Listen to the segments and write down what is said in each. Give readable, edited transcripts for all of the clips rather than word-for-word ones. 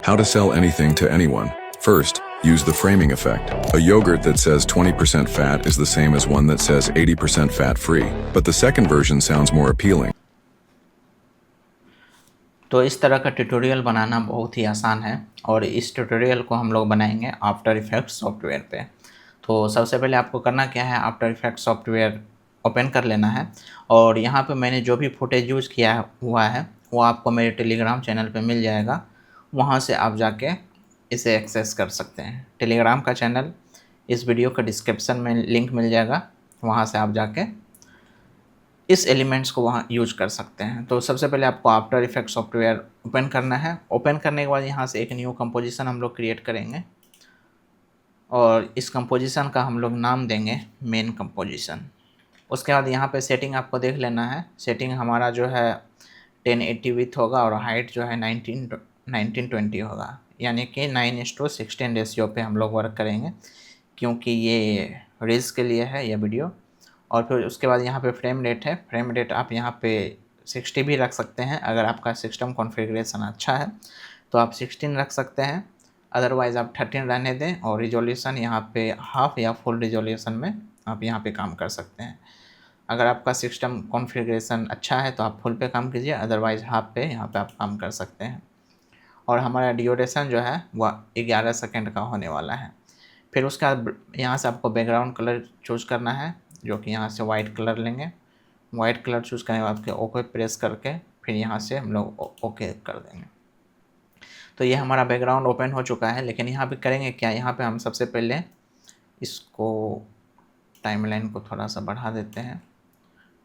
How to sell anything to anyone. First, use the framing effect. A yogurt that says 20% fat is the same as one that says 80% fat-free, but the second version sounds more appealing. तो इस तरह का tutorial बनाना बहुत ही आसान है और इस tutorial को हम लोग बनाएंगे आफ्टर इफेक्ट्स सॉफ्टवेयर पे। तो सबसे पहले आपको करना क्या है, आफ्टर इफेक्ट्स सॉफ्टवेयर ओपन कर लेना है और यहाँ पे मैंने जो भी फुटेज यूज़ किया हुआ है वो आपको मेरे टेलीग्राम चैनल पे मिल जाएगा। वहाँ से आप जाके इसे एक्सेस कर सकते हैं। टेलीग्राम का चैनल इस वीडियो का डिस्क्रिप्शन में लिंक मिल जाएगा, वहाँ से आप जाके इस एलिमेंट्स को वहाँ यूज कर सकते हैं। तो सबसे पहले आपको आफ्टर इफेक्ट्स सॉफ्टवेयर ओपन करना है। ओपन करने के बाद यहाँ से एक न्यू कंपोजिशन हम लोग क्रिएट करेंगे और इस कंपोजिशन का हम लोग नाम देंगे मेन कंपोजिशन। उसके बाद यहाँ पे सेटिंग आपको देख लेना है। सेटिंग हमारा जो है 1080 विथ होगा और हाइट जो है 1920 होगा, यानी कि 9:16 रेशियो पे हम लोग वर्क करेंगे क्योंकि ये रील्स के लिए है यह वीडियो। और फिर उसके बाद यहाँ पे फ्रेम रेट है। फ्रेम रेट आप यहाँ पे 60 भी रख सकते हैं। अगर आपका सिस्टम कॉन्फ़िगरेशन अच्छा है तो आप 16 रख सकते हैं, अदरवाइज़ आप 13 रहने दें। और रिजोल्यूशन यहाँ पे हाफ या फुल रिजोल्यूशन में आप यहाँ पे काम कर सकते हैं। अगर आपका सिस्टम कॉन्फ़िगरेशन अच्छा है तो आप फुल पे काम कीजिए, अदरवाइज़ हाफ पे यहाँ पे आप काम कर सकते हैं। और हमारा ड्यूरेशन जो है वह 11 सेकेंड का होने वाला है। फिर उसके बाद यहाँ से आपको बैकग्राउंड कलर चूज़ करना है, जो कि यहाँ से वाइट कलर लेंगे। वाइट कलर चूज़ करने के बाद ओके प्रेस करके फिर यहाँ से हम लोग ओके कर देंगे। तो ये हमारा बैकग्राउंड ओपन हो चुका है। लेकिन यहाँ पे करेंगे क्या, यहाँ पे हम सबसे पहले इसको टाइमलाइन को थोड़ा सा बढ़ा देते हैं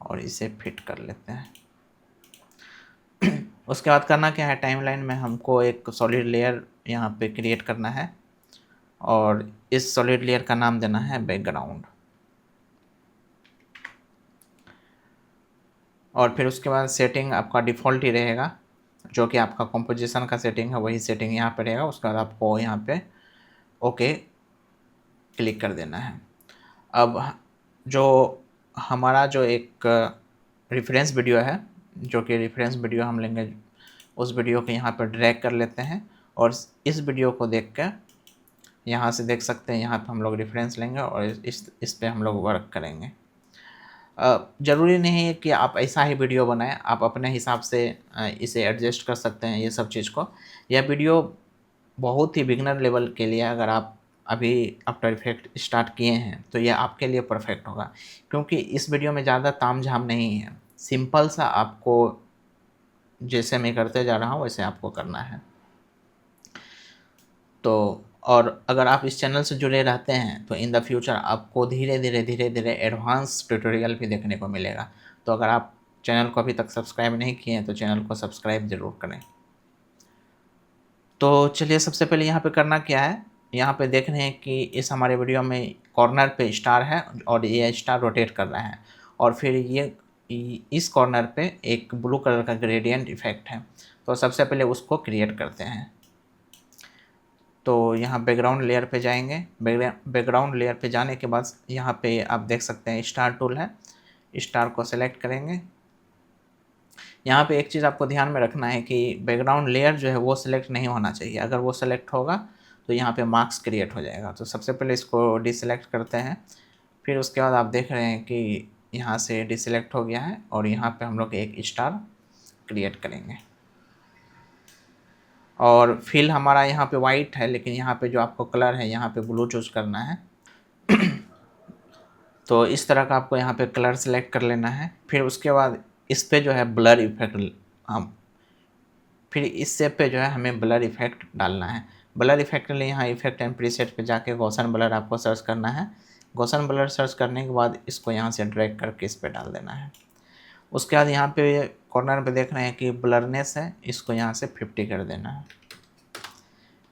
और इसे फिट कर लेते हैं। उसके बाद करना क्या है, टाइमलाइन में हमको एक सॉलिड लेयर यहाँ पे क्रिएट करना है और इस सॉलिड लेयर का नाम देना है बैकग्राउंड। और फिर उसके बाद सेटिंग आपका डिफ़ॉल्ट ही रहेगा, जो कि आपका कंपोजिशन का सेटिंग है वही सेटिंग यहाँ पे रहेगा। उसके बाद आपको यहाँ पे ओके क्लिक कर देना है। अब जो हमारा जो एक रेफरेंस वीडियो है, जो कि रेफरेंस वीडियो हम लेंगे, उस वीडियो को यहाँ पर ड्रैग कर लेते हैं और इस वीडियो को देख कर यहाँ से देख सकते हैं, यहाँ पर हम लोग रेफरेंस लेंगे और इस पे हम लोग वर्क करेंगे। ज़रूरी नहीं है कि आप ऐसा ही वीडियो बनाएं, आप अपने हिसाब से इसे एडजस्ट कर सकते हैं ये सब चीज़ को। यह वीडियो बहुत ही बिगनर लेवल के लिए, अगर आप अभी आफ्टर इफेक्ट स्टार्ट किए हैं तो यह आपके लिए परफेक्ट होगा, क्योंकि इस वीडियो में ज़्यादा तामझाम नहीं है। सिंपल सा आपको जैसे मैं करते जा रहा हूँ वैसे आपको करना है। तो और अगर आप इस चैनल से जुड़े रहते हैं तो इन द फ्यूचर आपको धीरे धीरे एडवांस ट्यूटोरियल भी देखने को मिलेगा। तो अगर आप चैनल को अभी तक सब्सक्राइब नहीं किए हैं तो चैनल को सब्सक्राइब ज़रूर करें। तो चलिए, सबसे पहले यहाँ पे करना क्या है, यहाँ पे देख रहे हैं कि इस हमारे वीडियो में कॉर्नर पे स्टार है और ये स्टार रोटेट कर रहा है और फिर ये इस कॉर्नर पे एक ब्लू कलर का ग्रेडियंट इफेक्ट है। तो सबसे पहले उसको क्रिएट करते हैं। तो यहाँ बैकग्राउंड लेयर पे जाएंगे। बैकग्राउंड लेयर पे जाने के बाद यहाँ पे आप देख सकते हैं स्टार टूल है, स्टार को सेलेक्ट करेंगे। यहाँ पे एक चीज़ आपको ध्यान में रखना है कि बैकग्राउंड लेयर जो है वो सिलेक्ट नहीं होना चाहिए। अगर वो सिलेक्ट होगा तो यहाँ पे मार्क्स क्रिएट हो जाएगा। तो सबसे पहले इसको डिसेलेक्ट करते हैं। फिर उसके बाद आप देख रहे हैं कि यहाँ से डिसेलेक्ट हो गया है और यहाँ पे हम लोग एक स्टार क्रिएट करेंगे। और फिल हमारा यहाँ पे वाइट है, लेकिन यहाँ पे जो आपको कलर है यहाँ पे ब्लू चूज़ करना है। तो इस तरह का आपको यहाँ पे कलर सेलेक्ट कर लेना है। फिर उसके बाद इस पे जो है ब्लर इफेक्ट, हम फिर इस शेप पे जो है हमें ब्लर इफेक्ट डालना है। ब्लर इफेक्ट के लिए यहाँ इफेक्ट एंड प्रीसेट पे जाके गॉसन ब्लर आपको सर्च करना है। गॉसन ब्लर सर्च करने के बाद इसको यहाँ से ड्रैग करके इस पे डाल देना है। उसके बाद यहाँ पे कॉर्नर पे देख रहे हैं कि ब्लरनेस है, इसको यहाँ से 50 कर देना है।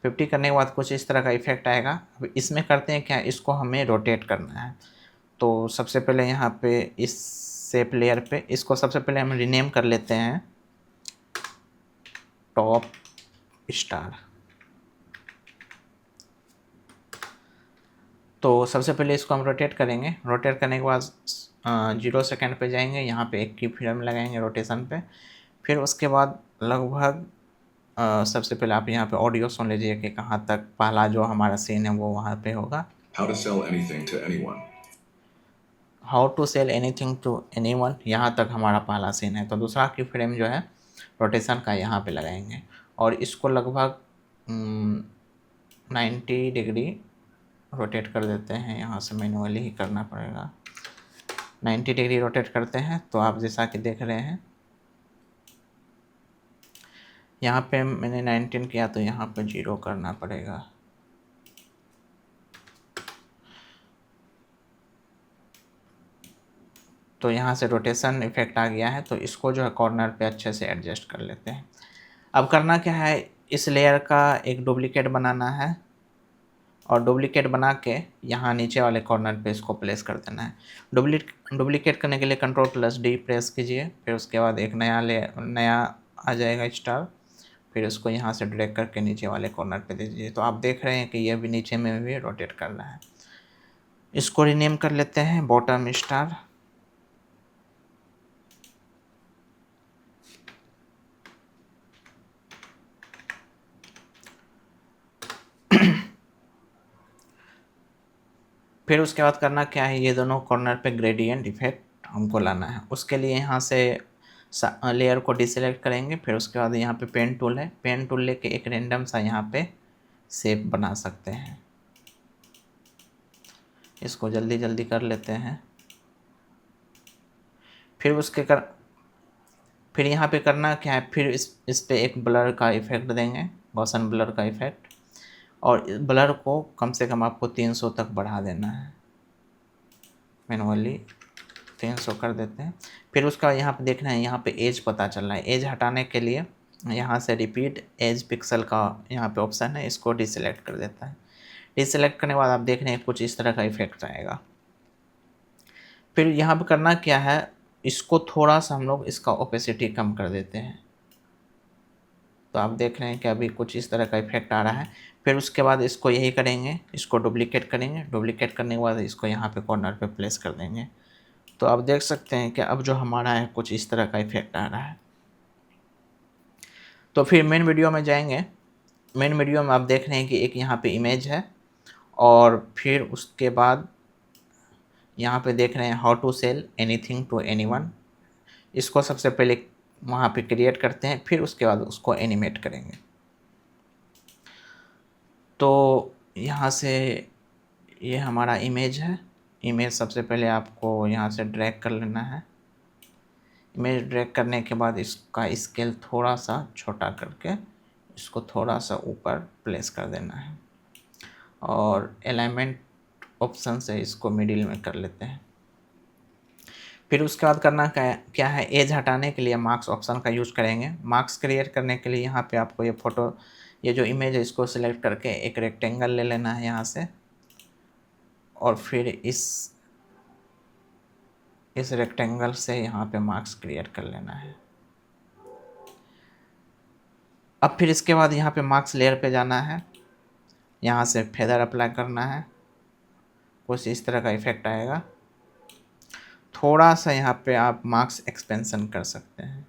50 करने के बाद कुछ इस तरह का इफेक्ट आएगा। अब इसमें करते हैं क्या, इसको हमें रोटेट करना है। तो सबसे पहले यहाँ पे इस शेप लेयर पे इसको सबसे पहले हम रीनेम कर लेते हैं टॉप स्टार। तो सबसे पहले इसको हम रोटेट करेंगे। रोटेट करने के बाद 0 सेकेंड पे जाएंगे, यहाँ पे एक की फ्रेम लगाएंगे रोटेशन पे। फिर उसके बाद लगभग सबसे पहले आप यहाँ पे ऑडियो सुन लीजिए कि कहाँ तक पहला जो हमारा सीन है वो वहाँ पे होगा। How to sell anything to anyone. How to sell anything to anyone, यहाँ तक हमारा पहला सीन है। तो दूसरा की फ्रेम जो है रोटेशन का यहाँ पे लगाएंगे और इसको लगभग 90 डिग्री रोटेट कर देते हैं। यहाँ से मैनुअली ही करना पड़ेगा। 90 डिग्री रोटेट करते हैं तो आप जैसा कि देख रहे हैं यहाँ पे मैंने 19 किया तो यहाँ पे 0 करना पड़ेगा। तो यहाँ से रोटेशन इफेक्ट आ गया है, तो इसको जो है कॉर्नर पे अच्छे से एडजस्ट कर लेते हैं। अब करना क्या है, इस लेयर का एक डुप्लीकेट बनाना है और डुप्लीकेट बना के यहाँ नीचे वाले कॉर्नर पे इसको प्लेस कर देना है। डुप्लीकेट करने के लिए Ctrl+D प्रेस कीजिए, फिर उसके बाद एक नया आ जाएगा स्टार, फिर उसको यहाँ से ड्रैग करके नीचे वाले कॉर्नर पे दे दीजिए। तो आप देख रहे हैं कि ये भी नीचे में भी रोटेट कर रहा है। इसको रीनेम कर लेते हैं बॉटम स्टार। फिर उसके बाद करना क्या है, ये दोनों कॉर्नर पे ग्रेडियंट इफेक्ट हमको लाना है। उसके लिए यहाँ से लेयर को डिसेलेक्ट करेंगे, फिर उसके बाद यहाँ पे पेन टूल है, पेन टूल लेके एक रेंडम सा यहाँ पे शेप बना सकते हैं। इसको जल्दी जल्दी कर लेते हैं। फिर यहाँ पे करना क्या है, फिर इस पे एक ब्लर का इफेक्ट देंगे, गॉसन ब्लर का इफेक्ट, और ब्लर को कम से कम आपको 300 तक बढ़ा देना है। मैनुअली 300 कर देते हैं। फिर उसका यहाँ पे देखना है, यहाँ पे एज पता चल रहा है। एज हटाने के लिए यहाँ से रिपीट एज पिक्सल का यहाँ पे ऑप्शन है, इसको डिसेलेक्ट कर देता है। डिसेलेक्ट करने के बाद आप देख रहे हैं कुछ इस तरह का इफेक्ट आएगा। फिर यहाँ पे करना क्या है, इसको थोड़ा सा हम लोग इसका ओपेसिटी कम कर देते हैं। तो आप देख रहे हैं कि अभी कुछ इस तरह का इफेक्ट आ रहा है। फिर उसके बाद इसको यही करेंगे, इसको डुप्लीकेट करेंगे। डुप्लीकेट करने के बाद इसको यहाँ पे कॉर्नर पे प्लेस कर देंगे। तो आप देख सकते हैं कि अब जो हमारा है कुछ इस तरह का इफेक्ट आ रहा है। तो फिर मेन वीडियो में जाएंगे। मेन वीडियो में आप देख रहे हैं कि एक यहाँ पे इमेज है और फिर उसके बाद यहाँ पे देख रहे हैं how to sell anything to anyone. इसको सबसे पहले वहाँ पे क्रिएट करते हैं, फिर उसके बाद उसको एनिमेट करेंगे। तो यहाँ से ये हमारा इमेज है। इमेज सबसे पहले आपको यहाँ से ड्रैग कर लेना है। इमेज ड्रैग करने के बाद इसका स्केल थोड़ा सा छोटा करके इसको थोड़ा सा ऊपर प्लेस कर देना है और अलाइनमेंट ऑप्शन से इसको मिडिल में कर लेते हैं। फिर उसके बाद करना क्या है, एज हटाने के लिए मार्क्स ऑप्शन का यूज़ करेंगे। मार्क्स क्रिएट करने के लिए यहाँ पे आपको ये जो इमेज है इसको सिलेक्ट करके एक रेक्टेंगल ले लेना है यहाँ से, और फिर इस रेक्टेंगल से यहाँ पे मार्क्स क्रिएट कर लेना है। अब फिर इसके बाद यहाँ पे मार्क्स लेयर पे जाना है, यहाँ से फेदर अप्लाई करना है। कुछ इस तरह का इफेक्ट आएगा। थोड़ा सा यहाँ पे आप मार्क्स एक्सपेंशन कर सकते हैं।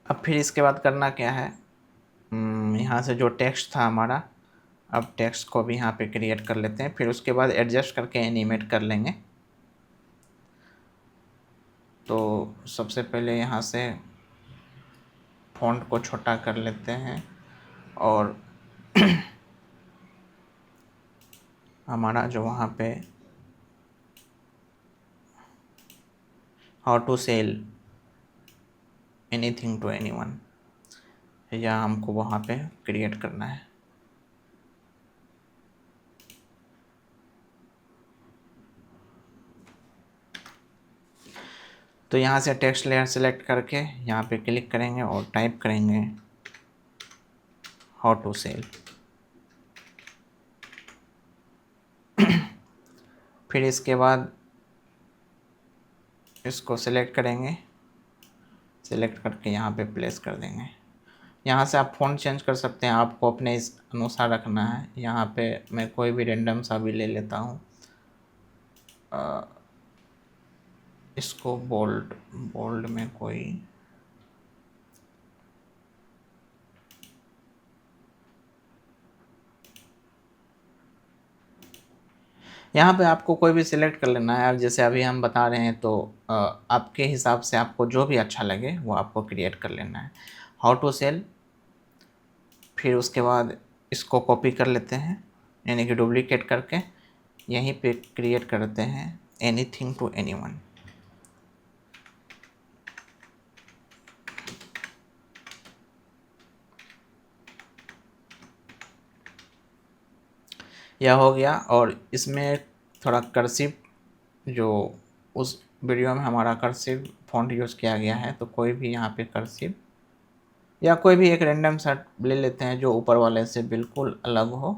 अब फिर इसके बाद करना क्या है, यहाँ से जो टेक्स्ट था हमारा, अब टेक्स्ट को भी यहाँ पे क्रिएट कर लेते हैं। फिर उसके बाद एडजस्ट करके एनिमेट कर लेंगे। तो सबसे पहले यहाँ से फॉन्ट को छोटा कर लेते हैं और हमारा जो वहाँ पे how to sell anything to anyone, या हमको वहाँ पे क्रिएट करना है। तो यहाँ से टेक्स्ट लेयर सेलेक्ट करके यहाँ पे क्लिक करेंगे और टाइप करेंगे हाउ टू सेल। फिर इसके बाद इसको सिलेक्ट करेंगे, सिलेक्ट करके यहाँ पे प्लेस कर देंगे। यहाँ से आप फ़ॉन्ट चेंज कर सकते हैं, आपको अपने इस अनुसार रखना है। यहाँ पे मैं कोई भी रेंडम सा भी ले लेता हूँ। इसको बोल्ड बोल्ड में कोई यहाँ पे आपको कोई भी सिलेक्ट कर लेना है। अब जैसे अभी हम बता रहे हैं तो आपके हिसाब से आपको जो भी अच्छा लगे वो आपको क्रिएट कर लेना है। हाउ टू सेल, फिर उसके बाद इसको कॉपी कर लेते हैं, यानी कि डुप्लीकेट करके यहीं पे क्रिएट करते हैं एनीथिंग टू एनीवन। यह हो गया। और इसमें थोड़ा कर्सिव, जो उस वीडियो में हमारा कर्सिव फॉन्ट यूज़ किया गया है, तो कोई भी यहाँ पे कर्सिव या कोई भी एक रैंडम सा ले लेते हैं जो ऊपर वाले से बिल्कुल अलग हो।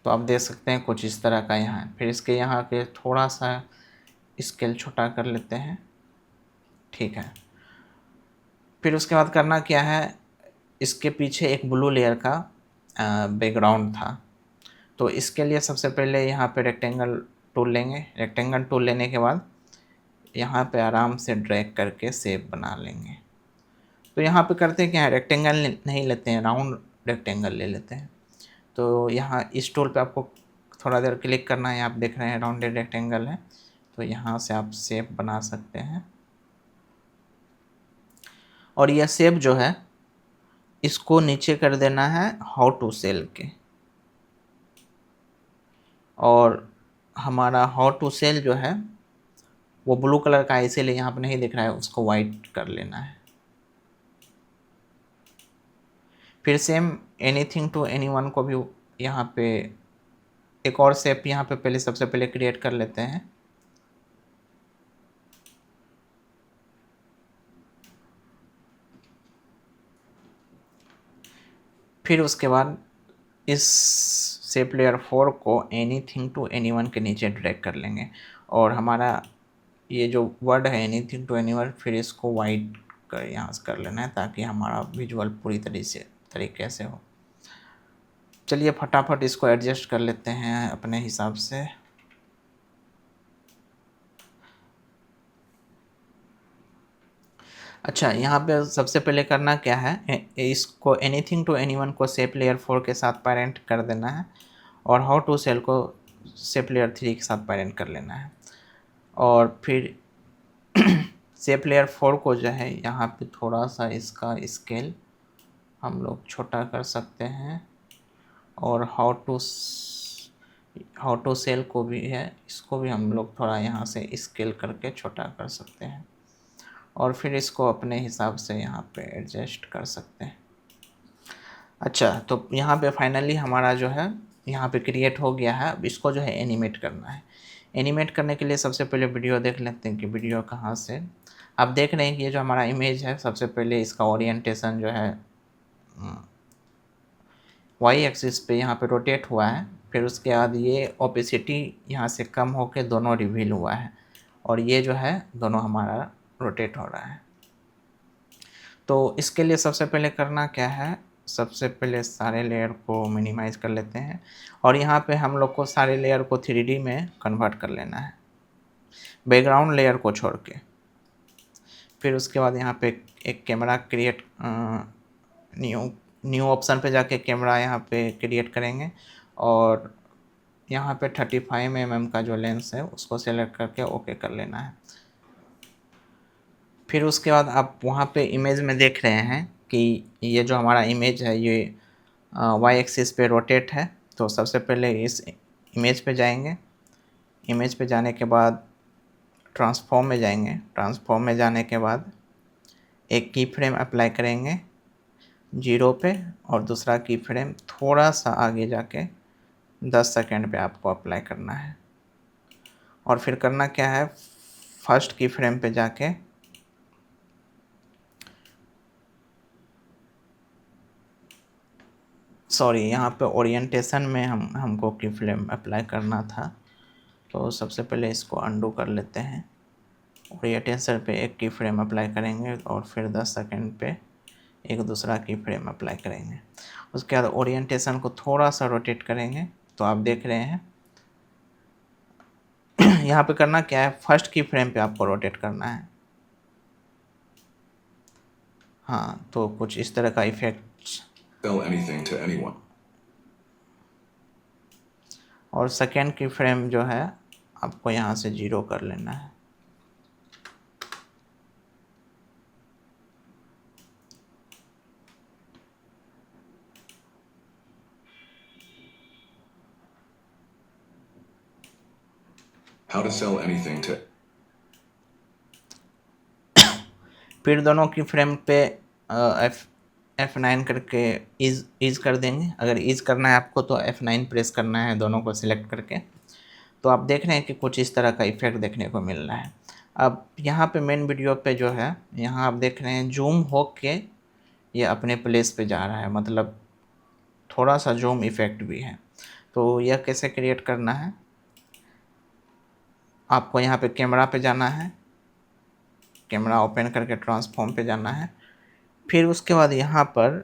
तो आप देख सकते हैं कुछ इस तरह का यहाँ है। फिर इसके यहाँ के थोड़ा सा स्केल छोटा कर लेते हैं, ठीक है। फिर उसके बाद करना क्या है, इसके पीछे एक ब्लू लेयर का बैकग्राउंड था, तो इसके लिए सबसे पहले यहाँ पे रेक्टेंगल टूल लेंगे। रेक्टेंगल टूल लेने के बाद यहाँ पे आराम से ड्रैग करके शेप बना लेंगे। तो यहाँ पे करते हैं क्या है, रेक्टेंगल नहीं लेते हैं, राउंड रेक्टेंगल ले लेते हैं। तो यहाँ इस टूल पे आपको थोड़ा देर क्लिक करना है। आप देख रहे हैं राउंडेड रेक्टेंगल है, तो यहाँ से आप शेप बना सकते हैं। और यह शेप जो है इसको नीचे कर देना है हाउ टू सेल के। और हमारा हाउ टू सेल जो है वो ब्लू कलर का है, इसीलिए यहाँ पे नहीं दिख रहा है, उसको वाइट कर लेना है। फिर सेम एनीथिंग टू एनीवन को भी यहाँ पे एक और शेप यहाँ पे पहले सबसे पहले क्रिएट कर लेते हैं। फिर उसके बाद इस शेप लेयर 4 को एनीथिंग टू एनीवन के नीचे ड्रैग कर लेंगे। और हमारा ये जो वर्ड है एनीथिंग टू एनीवन, फिर इसको वाइट कर यहाँ से कर लेना है ताकि हमारा विजुअल पूरी तरीके से हो। चलिए फटाफट इसको एडजस्ट कर लेते हैं अपने हिसाब से। अच्छा, यहाँ पे सबसे पहले करना क्या है, इसको एनीथिंग टू एनीवन को शेप लेयर 4 के साथ पेरेंट कर देना है, और हाउ टू सेल को शेप लेयर 3 के साथ पेरेंट कर लेना है। और फिर शेप लेयर 4 को जो है यहाँ पे थोड़ा सा इसका स्केल हम लोग छोटा कर सकते हैं। और हाउ टू सेल को भी है, इसको भी हम लोग थोड़ा यहाँ से स्केल करके छोटा कर सकते हैं। और फिर इसको अपने हिसाब से यहाँ पे एडजस्ट कर सकते हैं। अच्छा, तो यहाँ पे फाइनली हमारा जो है यहाँ पे क्रिएट हो गया है। अब इसको जो है एनिमेट करना है। एनिमेट करने के लिए सबसे पहले वीडियो देख लेते हैं कि वीडियो कहाँ से। आप देख रहे हैं कि ये जो हमारा इमेज है, सबसे पहले इसका ओरिएंटेशन जो है वाई एक्सिस पे यहाँ पे रोटेट हुआ है। फिर उसके बाद ये ओपेसिटी यहाँ से कम होकर दोनों रिवील हुआ है, और ये जो है दोनों हमारा रोटेट हो रहा है। तो इसके लिए सबसे पहले करना क्या है, सबसे पहले सारे लेयर को मिनिमाइज कर लेते हैं, और यहाँ पे हम लोग को सारे लेयर को 3D में कन्वर्ट कर लेना है, बैकग्राउंड लेयर को छोड़ के। फिर उसके बाद यहाँ पे एक कैमरा क्रिएट, न्यू ऑप्शन पे जाके कैमरा यहाँ पे क्रिएट करेंगे, और यहाँ पे 35 mm का जो लेंस है उसको सेलेक्ट करके ओके कर लेना है। फिर उसके बाद आप वहाँ पे इमेज में देख रहे हैं कि ये जो हमारा इमेज है ये वाई एक्सिस पे रोटेट है। तो सबसे पहले इस इमेज पे जाएंगे। इमेज पे जाने के बाद ट्रांसफॉर्म में जाएंगे। ट्रांसफॉर्म में जाने के बाद एक की फ्रेम अप्लाई करेंगे 0 पे, और दूसरा की फ्रेम थोड़ा सा आगे जाके 10 सेकेंड पे आपको अप्लाई करना है। और फिर करना क्या है, फर्स्ट की फ्रेम पे जाके यहाँ पे ओरिएंटेशन में हमको की फ्रेम अप्लाई करना था। तो सबसे पहले इसको अंडू कर लेते हैं। ओरिएंटेशन पे एक की फ्रेम अप्लाई करेंगे, और फिर 10 सेकेंड पे एक दूसरा की फ्रेम अप्लाई करेंगे। उसके बाद ओरिएंटेशन को थोड़ा सा रोटेट करेंगे, तो आप देख रहे हैं यहाँ पे करना क्या है, फर्स्ट की फ्रेम पे आपको रोटेट करना है। हाँ, तो कुछ इस तरह का effect. Sell anything to anyone. और सेकेंड की फ्रेम जो है आपको यहाँ से 0 कर लेना है। How to sell anything to. फिर दोनों की फ्रेम पे F9 करके ईज कर देंगे। अगर ईज करना है आपको तो F9 प्रेस करना है दोनों को सिलेक्ट करके। तो आप देख रहे हैं कि कुछ इस तरह का इफेक्ट देखने को मिल रहा है। अब यहाँ पे मेन वीडियो पे जो है, यहाँ आप देख रहे हैं जूम हो के ये अपने प्लेस पे जा रहा है, मतलब थोड़ा सा जूम इफेक्ट भी है। तो यह कैसे क्रिएट करना है, आपको यहाँ पे कैमरा पे जाना है, कैमरा ओपन करके ट्रांसफॉर्म पे जाना है। फिर उसके बाद यहाँ पर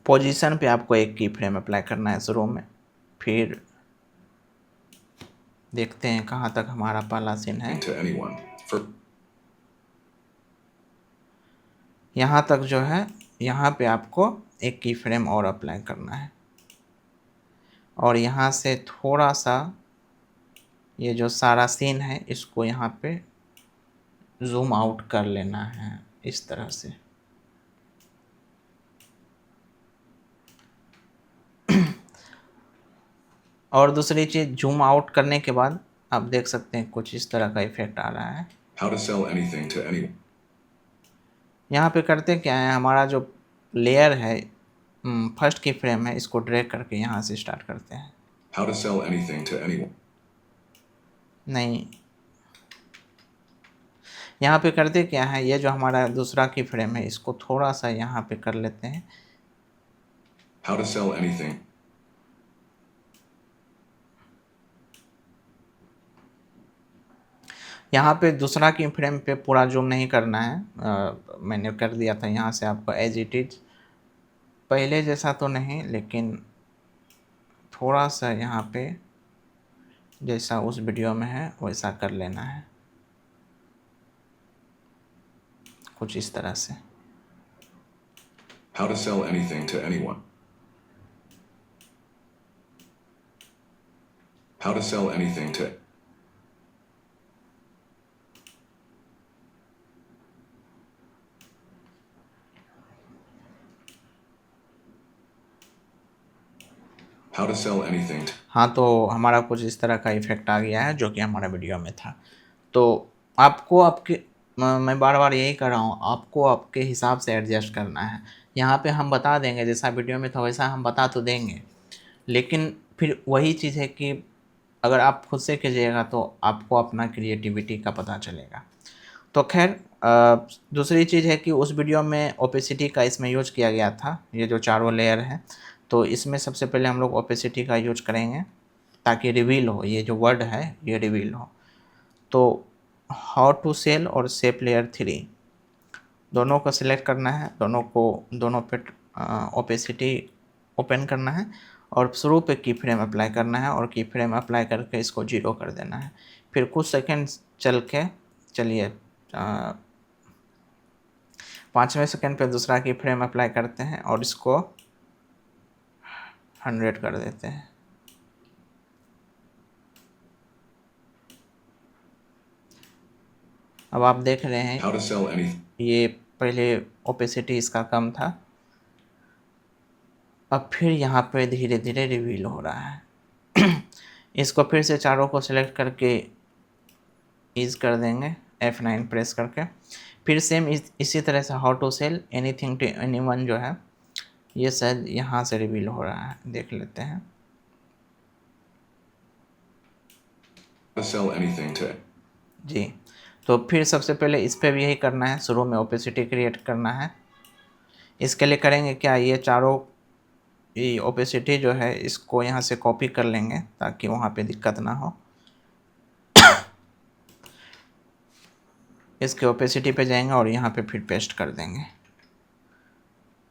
पोजीशन पे आपको एक की फ्रेम अप्लाई करना है शुरू में। फिर देखते हैं कहाँ तक हमारा पहला सीन है। To anyone. For. यहाँ तक जो है, यहाँ पे आपको एक की फ्रेम और अप्लाई करना है और यहाँ से थोड़ा सा ये जो सारा सीन है इसको यहाँ पे जूम आउट कर लेना है इस तरह से। और दूसरी चीज़, जूम आउट करने के बाद आप देख सकते हैं कुछ इस तरह का इफेक्ट आ रहा है। How to sell anything to anyone. यहाँ पे करते क्या है, हमारा जो लेयर है फर्स्ट की फ्रेम है, इसको ड्रैग करके यहाँ से स्टार्ट करते हैं। How to sell anything to anyone. नहीं, यहाँ पे करते क्या है, ये जो हमारा दूसरा की फ्रेम है इसको थोड़ा सा यहाँ पे कर लेते हैं। How to sell anything. यहाँ पे दूसरा की फ्रेम पे पूरा जूम नहीं करना है, मैंने कर दिया था यहाँ से आपको एज इट इज, पहले जैसा तो नहीं लेकिन थोड़ा सा यहाँ पे जैसा उस वीडियो में है वैसा कर लेना है, कुछ इस तरह से। How to sell anything to anyone. How to sell anything to. How to sell anything to. हाँ, तो हमारा कुछ इस तरह का इफेक्ट आ गया है जो कि हमारे वीडियो में था। तो आपको आपके मैं बार बार यही कर रहा हूँ, आपको आपके हिसाब से एडजस्ट करना है। यहाँ पे हम बता देंगे जैसा वीडियो में था वैसा हम बता तो देंगे, लेकिन फिर वही चीज़ है कि अगर आप खुद से कीजिएगा तो आपको अपना क्रिएटिविटी का पता चलेगा। तो खैर, दूसरी चीज़ है कि उस वीडियो में ओपेसिटी का इसमें यूज किया गया था, ये जो चारों लेयर है। तो इसमें सबसे पहले हम लोग ओपेसिटी का यूज करेंगे ताकि रिवील हो, ये जो वर्ड है ये रिवील हो। तो हाउ टू सेल और शेप लेयर 3 दोनों को सिलेक्ट करना है, दोनों पे ओपेसिटी ओपन करना है और शुरू पे की फ्रेम अप्लाई करना है और की फ्रेम अप्लाई करके इसको 0 कर देना है। फिर कुछ सेकंड चलिए 5वें सेकंड पे दूसरा की फ्रेम अप्लाई करते हैं और इसको 100 कर देते हैं। अब आप देख रहे हैं How to sell anything. ये पहले ओपेसिटी इसका कम था, अब फिर यहाँ पे धीरे धीरे रिवील हो रहा है। इसको फिर से चारों को सिलेक्ट करके ईज कर देंगे F9 प्रेस करके। फिर सेम इसी तरह से how to sell anything to anyone जो है ये शायद यहाँ से रिवील हो रहा है, देख लेते हैं। How to sell anything to. जी, तो फिर सबसे पहले इस पर भी यही करना है, शुरू में ओपेसिटी क्रिएट करना है। इसके लिए करेंगे क्या, ये चारों ये ओपेसिटी जो है इसको यहाँ से कॉपी कर लेंगे ताकि वहाँ पे दिक्कत ना हो। इसके ओपेसिटी पे जाएंगे और यहाँ पे फिर पेस्ट कर देंगे।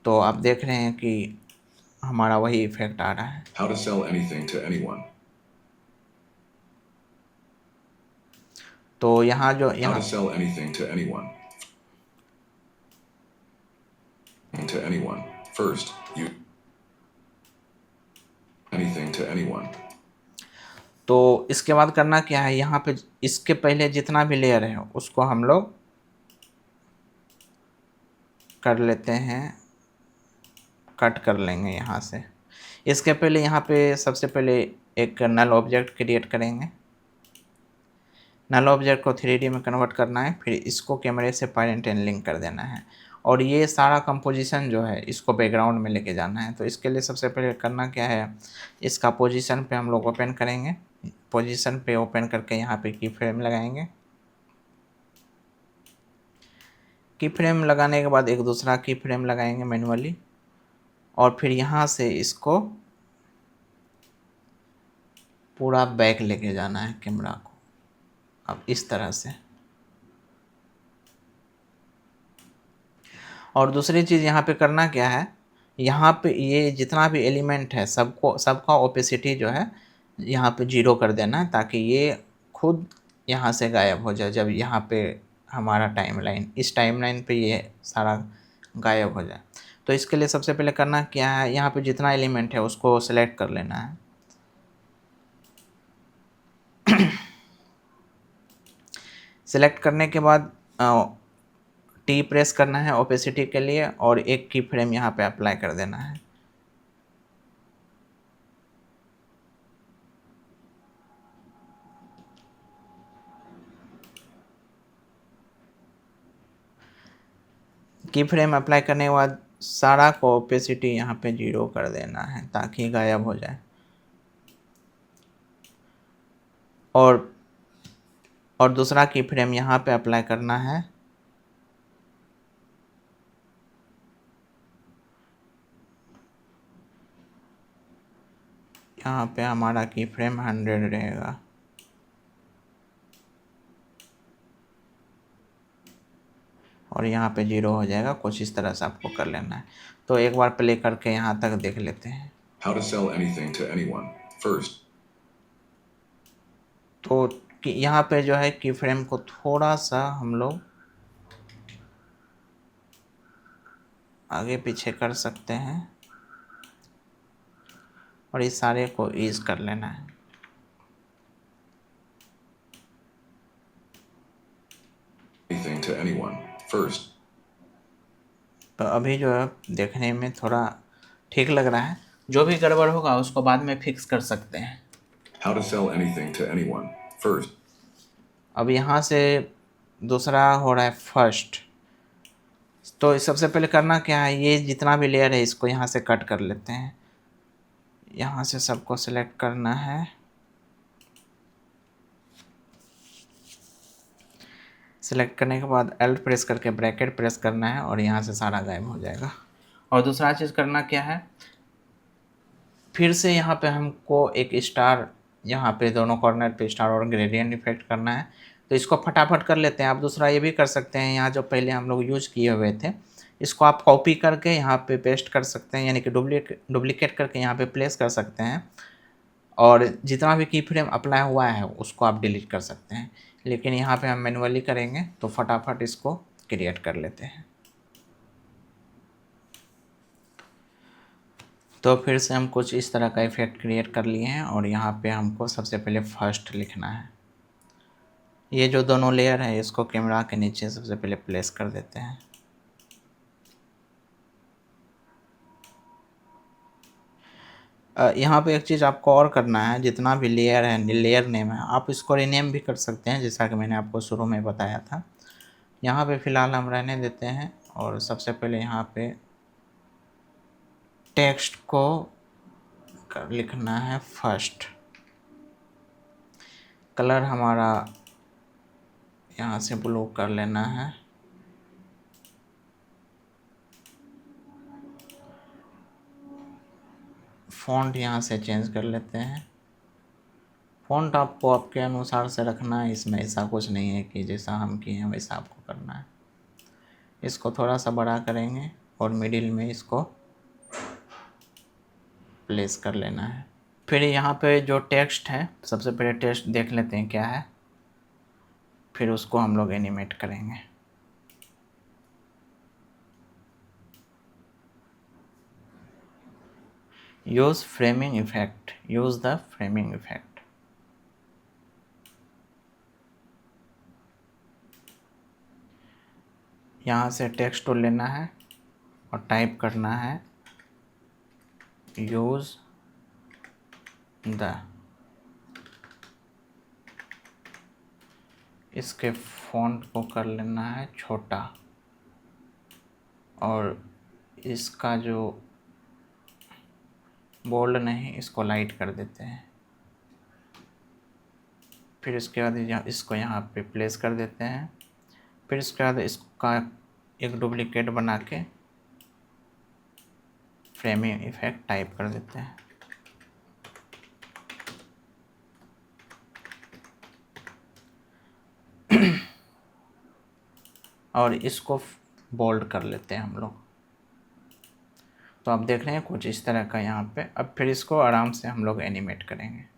तो आप देख रहे हैं कि हमारा वही इफेक्ट आ रहा है। How to sell anything to anyone. तो यहाँ जो How यहाँ to sell anything to anyone. To anyone. First, you anything to anyone. तो इसके बाद करना क्या है, यहाँ पे इसके पहले जितना भी लेयर है उसको हम लोग कर लेते हैं, कट कर लेंगे यहाँ से। इसके पहले यहाँ पे सबसे पहले एक नल ऑब्जेक्ट क्रिएट करेंगे। नल ऑब्जेक्ट को 3D में कन्वर्ट करना है, फिर इसको कैमरे से पेरेंट एंड लिंक कर देना है और ये सारा कंपोजिशन जो है इसको बैकग्राउंड में लेके जाना है। तो इसके लिए सबसे पहले करना क्या है, इसका पोजीशन पे हम लोग ओपन करेंगे। पोजीशन पे ओपन करके यहाँ पे की फ्रेम लगाएंगे। की फ्रेम लगाने के बाद एक दूसरा की फ्रेम लगाएंगे मैन्युअली और फिर यहाँ से इसको पूरा बैक लेके जाना है कैमरा को, अब इस तरह से। और दूसरी चीज़ यहाँ पे करना क्या है, यहाँ पे ये जितना भी एलिमेंट है सबका ओपेसिटी जो है यहाँ पे 0 कर देना है, ताकि ये खुद यहाँ से गायब हो जाए। जब यहाँ पे हमारा टाइमलाइन, इस टाइमलाइन पे ये सारा गायब हो जाए। तो इसके लिए सबसे पहले करना क्या है, यहाँ पे जितना एलिमेंट है उसको सेलेक्ट कर लेना है। सेलेक्ट करने के बाद टी प्रेस करना है ओपेसिटी के लिए और एक की फ्रेम यहाँ पे अप्लाई कर देना है। की फ्रेम अप्लाई करने के बाद सारा को ओपेसिटी यहाँ पे 0 कर देना है ताकि गायब हो जाए। और दूसरा की फ्रेम यहाँ पे अप्लाई करना है। यहाँ पे हमारा की फ्रेम 100 रहेगा और यहाँ पे 0 हो जाएगा। कुछ इस तरह से आपको कर लेना है। तो एक बार प्ले करके यहाँ तक देख लेते हैं। How to sell anything to anyone. First, तो यहाँ पे जो है की फ्रेम को थोड़ा सा हम लोग आगे पीछे कर सकते हैं और इस सारे को ईज कर लेना है। anything to anyone. First, तो अभी जो है देखने में थोड़ा ठीक लग रहा है। जो भी गड़बड़ होगा उसको बाद में फिक्स कर सकते हैं। how to sell anything to anyone. First, अब यहाँ से दूसरा हो रहा है फर्स्ट। तो सबसे पहले करना क्या है, ये जितना भी लेयर है इसको यहाँ से कट कर लेते हैं। यहाँ से सबको सिलेक्ट करना है। सिलेक्ट करने के बाद Alt प्रेस करके ब्रैकेट प्रेस करना है और यहाँ से सारा गायब हो जाएगा। और दूसरा चीज़ करना क्या है, फिर से यहाँ पे हमको एक स्टार, यहाँ पे दोनों कॉर्नर पे स्टार और ग्रेडियंट इफेक्ट करना है। तो इसको फटाफट कर लेते हैं। आप दूसरा ये भी कर सकते हैं, यहाँ जो पहले हम लोग यूज किए हुए थे इसको आप कॉपी करके यहाँ पे पेस्ट कर सकते हैं, यानी कि डुप्लीकेट करके यहाँ पे प्लेस कर सकते हैं और जितना भी की फ्रेम अप्लाई हुआ है उसको आप डिलीट कर सकते हैं। लेकिन यहाँ पे हम मैनुअली करेंगे तो फटाफट इसको क्रिएट कर लेते हैं। तो फिर से हम कुछ इस तरह का इफेक्ट क्रिएट कर लिए हैं और यहाँ पे हमको सबसे पहले फर्स्ट लिखना है। ये जो दोनों लेयर है इसको कैमरा के नीचे सबसे पहले प्लेस कर देते हैं। यहाँ पे एक चीज़ आपको और करना है, जितना भी लेयर है, लेयर नेम है, आप इसको रीनेम भी कर सकते हैं जैसा कि मैंने आपको शुरू में बताया था। यहाँ पे फ़िलहाल हम रहने देते हैं और सबसे पहले यहाँ पे टेक्स्ट को लिखना है फर्स्ट। कलर हमारा यहाँ से ब्लू कर लेना है। फ़ॉन्ट यहाँ से चेंज कर लेते हैं। फ़ॉन्ट आपको आपके अनुसार से रखना है, इसमें ऐसा कुछ नहीं है कि जैसा हम किए हैं वैसा आपको करना है। इसको थोड़ा सा बड़ा करेंगे और मिडिल में इसको प्लेस कर लेना है। फिर यहाँ पे जो टेक्स्ट है, सबसे पहले टेक्स्ट देख लेते हैं क्या है, फिर उसको हम लोग एनिमेट करेंगे। Use framing effect, use the framing effect. यहाँ से टेक्स्ट को लेना है और टाइप करना है यूज़ द। इसके फॉन्ट को कर लेना है छोटा और इसका जो बोल्ड नहीं, इसको लाइट कर देते हैं। फिर इसके बाद इसको यहाँ पे प्लेस कर देते हैं। फिर इसके बाद इसका एक डुप्लीकेट बना के फ्रेमिंग इफेक्ट टाइप कर देते हैं। और इसको बोल्ड कर लेते हैं हम लोग। तो आप देख रहे हैं कुछ इस तरह का यहाँ पे। अब फिर इसको आराम से हम लोग एनिमेट करेंगे।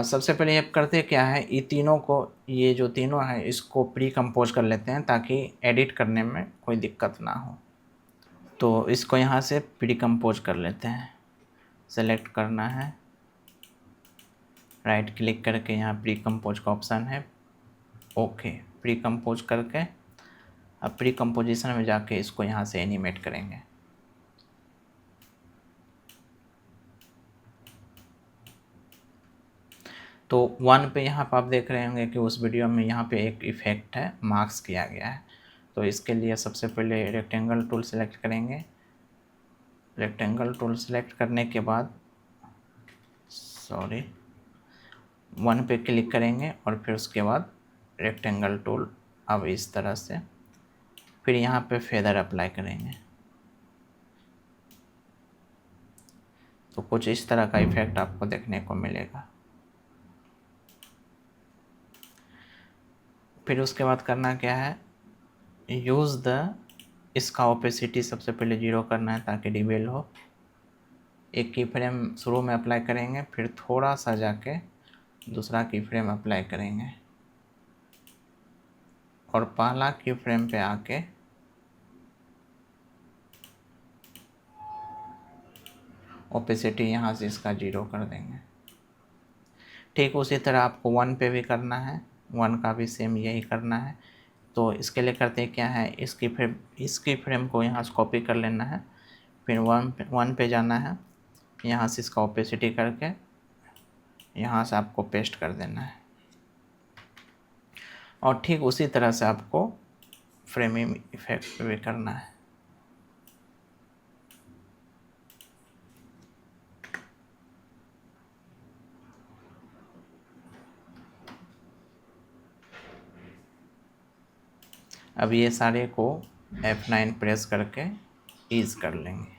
सबसे पहले ये करते क्या है, ये तीनों को, ये जो तीनों है इसको प्री कंपोज कर लेते हैं ताकि एडिट करने में कोई दिक्कत ना हो। तो इसको यहाँ से प्री कंपोज कर लेते हैं। सेलेक्ट करना है, राइट क्लिक करके यहाँ प्री कंपोज का ऑप्शन है, ओके। प्री कंपोज करके अब प्री कंपोजिशन में जाके इसको यहाँ से एनिमेट करेंगे। तो 1 पे यहाँ पर आप देख रहे होंगे कि उस वीडियो में यहाँ पे एक इफ़ेक्ट है, मार्क्स किया गया है। तो इसके लिए सबसे पहले रेक्टेंगल टूल सेलेक्ट करेंगे। रेक्टेंगल टूल सेलेक्ट करने के बाद 1 पे क्लिक करेंगे और फिर उसके बाद रेक्टेंगल टूल, अब इस तरह से। फिर यहाँ पे फेदर अप्लाई करेंगे। तो कुछ इस तरह का इफ़ेक्ट आपको देखने को मिलेगा। फिर उसके बाद करना क्या है, यूज़ द, इसका ओपेसिटी सबसे पहले 0 करना है ताकि रिवील हो। एक की फ्रेम शुरू में अप्लाई करेंगे, फिर थोड़ा सा जाके दूसरा की फ्रेम अप्लाई करेंगे और पहला की फ्रेम पे आके ओपेसिटी यहाँ से इसका 0 कर देंगे। ठीक उसी तरह आपको 1 पे भी करना है, 1 का भी सेम यही करना है। तो इसके लिए करते क्या है, इसकी फ्रेम को यहाँ से कॉपी कर लेना है, फिर 1 पे जाना है, यहाँ से इसका ओपेसिटी करके यहाँ से आपको पेस्ट कर देना है। और ठीक उसी तरह से आपको फ्रेमिंग इफेक्ट भी करना है। अब ये सारे को F9 प्रेस करके ईज कर लेंगे।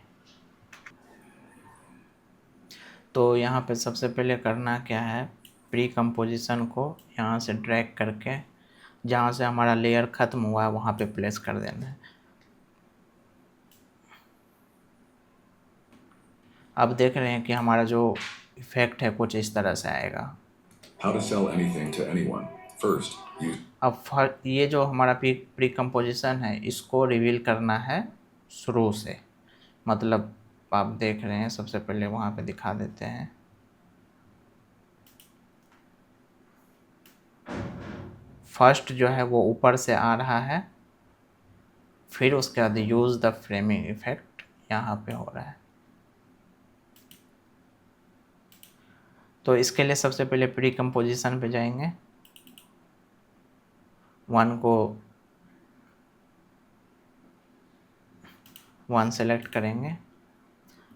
तो यहाँ पे सबसे पहले करना क्या है, प्री कंपोजिशन को यहाँ से ड्रैग करके जहाँ से हमारा लेयर ख़त्म हुआ है वहाँ पे प्लेस कर देना है। अब देख रहे हैं कि हमारा जो इफेक्ट है कुछ इस तरह से आएगा। How to sell anything to anyone. First, use अब ये जो हमारा प्री कंपोजिशन है इसको रिवील करना है शुरू से। मतलब आप देख रहे हैं, सबसे पहले वहाँ पे दिखा देते हैं। फर्स्ट जो है वो ऊपर से आ रहा है, फिर उसके बाद यूज़ द फ्रेमिंग इफेक्ट यहाँ पे हो रहा है। तो इसके लिए सबसे पहले प्री कंपोजिशन पे जाएंगे, 1 को 1 सेलेक्ट करेंगे,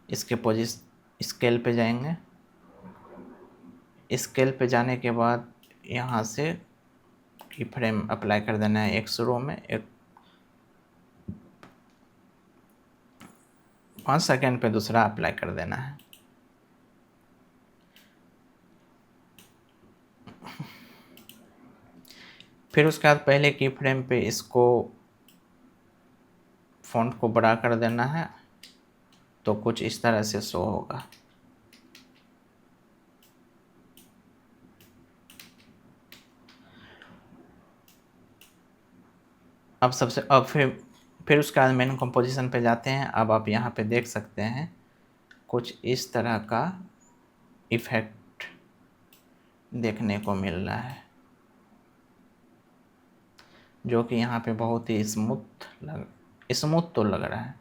इसके स्केल पे जाएंगे। स्केल पे जाने के बाद यहाँ से की फ्रेम अप्लाई कर देना है, एक शुरू में, एक 5 सेकेंड पे दूसरा अप्लाई कर देना है। फिर उसके बाद पहले की फ्रेम पे इसको फ़ॉन्ट को बड़ा कर देना है, तो कुछ इस तरह से शो होगा। अब फिर उसके बाद मेन कंपोजिशन पे जाते हैं। अब आप यहाँ पे देख सकते हैं कुछ इस तरह का इफ़ेक्ट देखने को मिल रहा है, जो कि यहाँ पे बहुत ही स्मूथ तो लग रहा है।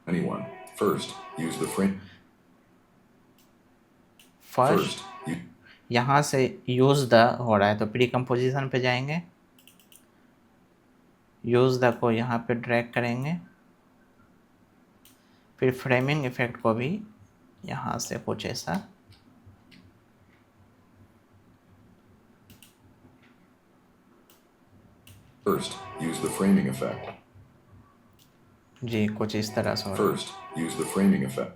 Anyone. First, use the frame. First यहाँ से यूज़ द हो रहा है, तो प्री कंपोजिशन पे जाएंगे, यूज़ द को यहाँ पे ड्रैग करेंगे, फिर फ्रेमिंग इफेक्ट को भी यहाँ से कुछ ऐसा First, use the framing effect. जी कुछ इस तरह से हो रहा है। First, use the framing effect.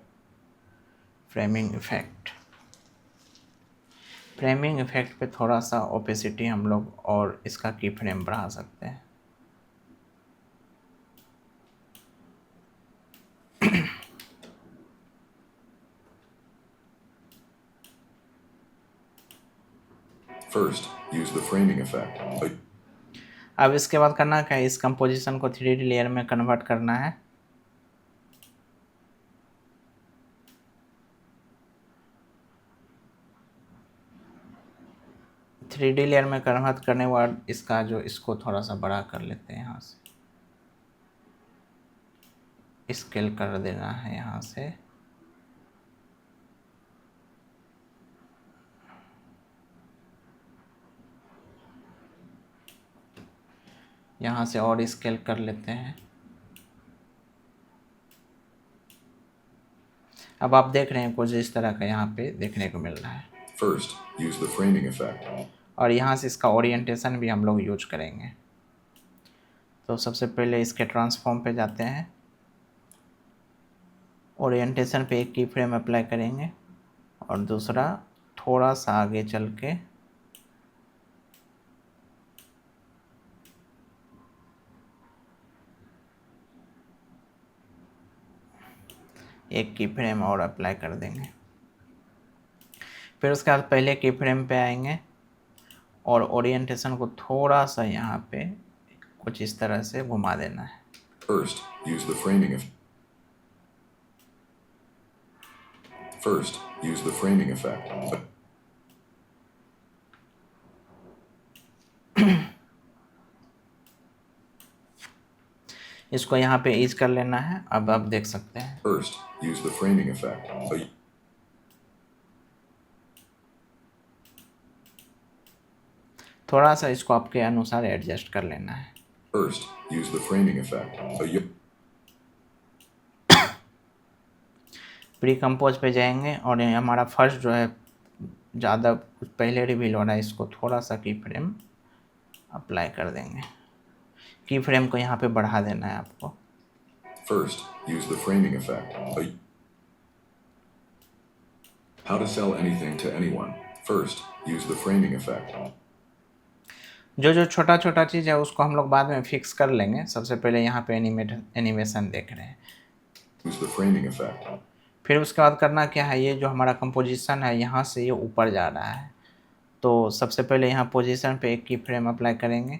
Framing effect पे थोड़ा सा ओपेसिटी हम लोग और इसका की फ्रेम बढ़ा सकते हैं। First, use the framing effect. अब इसके बाद करना क्या है, इस कंपोजिशन को 3D लेयर में कन्वर्ट करना है। थ्री डी लेयर में कन्वर्ट करने के बाद इसको थोड़ा सा बड़ा कर लेते हैं, यहाँ से स्केल कर देना है, यहाँ से और स्केल कर लेते हैं। अब आप देख रहे हैं कुछ इस तरह का यहाँ पे देखने को मिल रहा है। First, use the framing effect. और यहाँ से इसका ओरिएंटेशन भी हम लोग यूज करेंगे। तो सबसे पहले इसके ट्रांसफॉर्म पे जाते हैं, ओरिएंटेशन पे एक की फ्रेम अप्लाई करेंगे और दूसरा थोड़ा सा आगे चल के एक की फ्रेम और अप्लाई कर देंगे। फिर उसके बाद पहले की फ्रेम पे आएंगे और ओरिएंटेशन को थोड़ा सा यहाँ पे कुछ इस तरह से घुमा देना है। First, use the framing effect. First, use the framing effect. इसको यहाँ पे ईज कर लेना है। अब आप देख सकते हैं। First, use the framing effect. थोड़ा सा इसको आपके अनुसार एडजस्ट कर लेना है। First, use the framing effect. Pre compose पे जाएंगे और ये हमारा फर्स्ट जो है ज़्यादा कुछ पहले रिवील हो रहा है, इसको थोड़ा सा की फ्रेम अप्लाई कर देंगे। की फ्रेम को यहाँ पे बढ़ा देना है आपको। First, use the framing effect. How to sell anything to anyone. First, use the framing effect. जो छोटा छोटा चीज़ है उसको हम लोग बाद में फिक्स कर लेंगे। सबसे पहले यहाँ पे एनिमेशन देख रहे हैं। Use the framing effect. फिर उसके बाद करना क्या है, ये जो हमारा कंपोजिशन है यहाँ से ये ऊपर जा रहा है, तो सबसे पहले यहाँ पोजीशन पे एक की फ्रेम अप्लाई करेंगे।